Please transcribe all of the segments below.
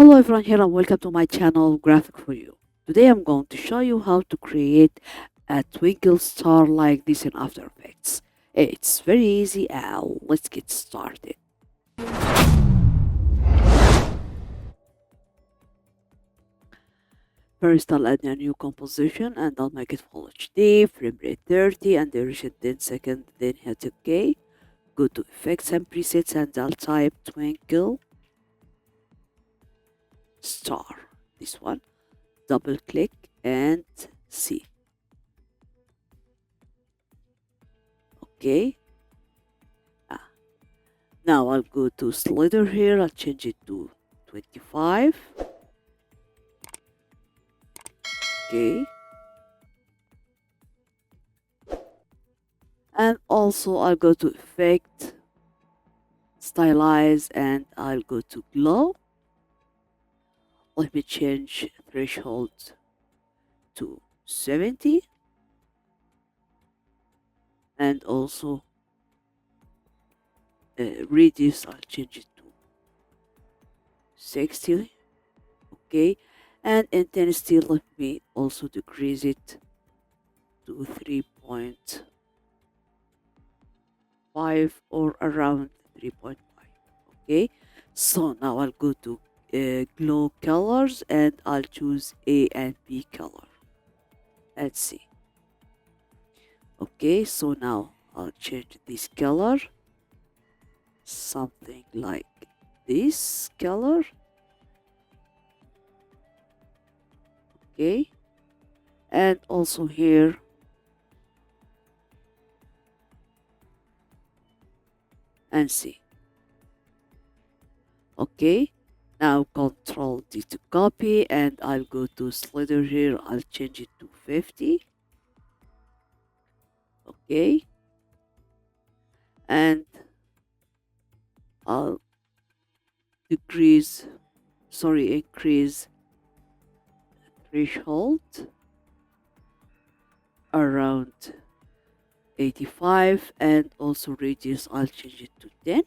Hello everyone here and welcome to my channel Graphic for You. Today I'm going to show you how to create a twinkle star like this in After Effects. It's very easy and let's get started. First I'll add a new composition and I'll make it full HD, frame rate 30 and duration 10 seconds, then hit OK. Go to effects and presets and I'll type twinkle star. This one. Double click and see. Okay. Now I'll go to slider here. I'll change it to 25. Okay. And also I'll go to effect, stylize, and I'll go to glow. Let me change threshold to 70. And also radius, I'll change it to 60. Okay. And intensity, let me also decrease it to 3.5 or around 3.5. Okay, so now I'll go to glow colors and I'll choose A and B color. Let's see. Okay, so now I'll change this color, something like this color. Okay, and also here and see. Okay, now Control D to copy and I'll go to slider here. I'll change it to 50. Okay, and I'll increase threshold around 85 and also radius I'll change it to 10.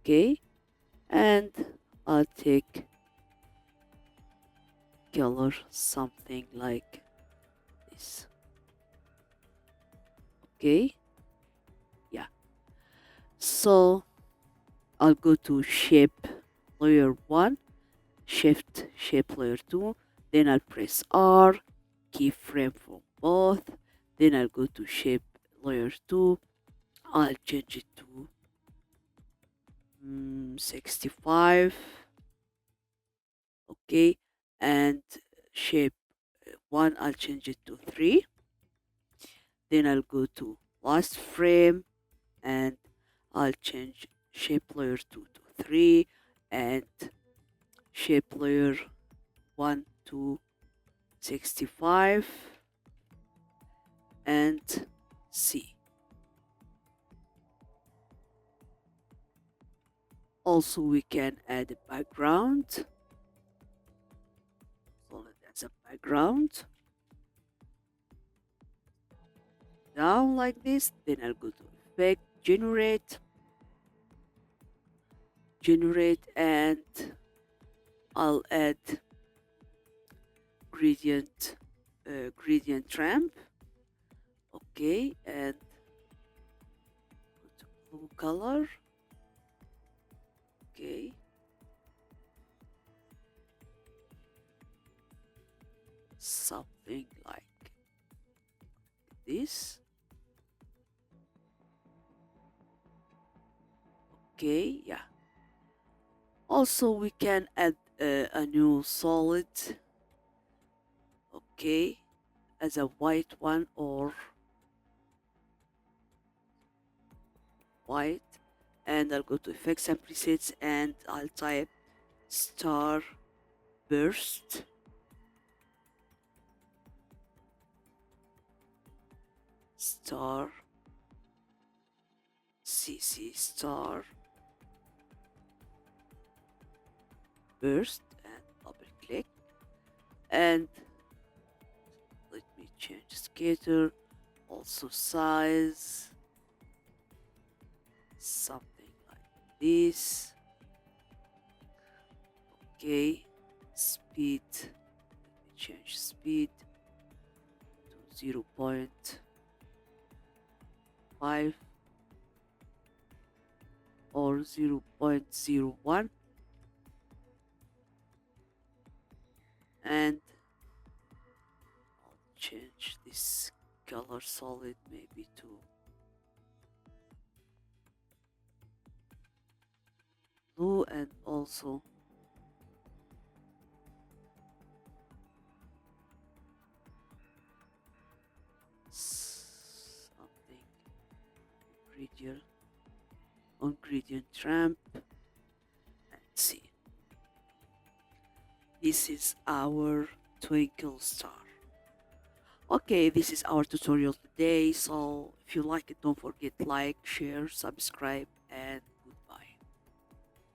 Okay, and I'll take color something like this. Okay, yeah, so I'll go to shape layer 1, shift shape layer 2, then I'll press R, keyframe for both, then I'll go to shape layer 2, I'll change it to 65. Okay, and shape 1 I'll change it to 3, then I'll go to last frame and I'll change shape layer 2 to 3 and shape layer 1 to 65 and C. Also we can add a background, solid as a background down like this. Then I'll go to effect, generate, and I'll add gradient ramp. Okay, and go to blue color. Okay, something like this. Okay, yeah. Also we can add a new solid, okay, as a white one or white, and I'll go to effects and presets and I'll type star burst, star CC star burst, and double click, and let me change scatter, also size, something like this. Okay, speed, let me change speed to 0.5 or 0.01, and I'll change this color solid maybe to blue, and also something ingredient ramp, and see, this is our twinkle star. Okay, this is our tutorial today, so if you like it, don't forget like, share, subscribe,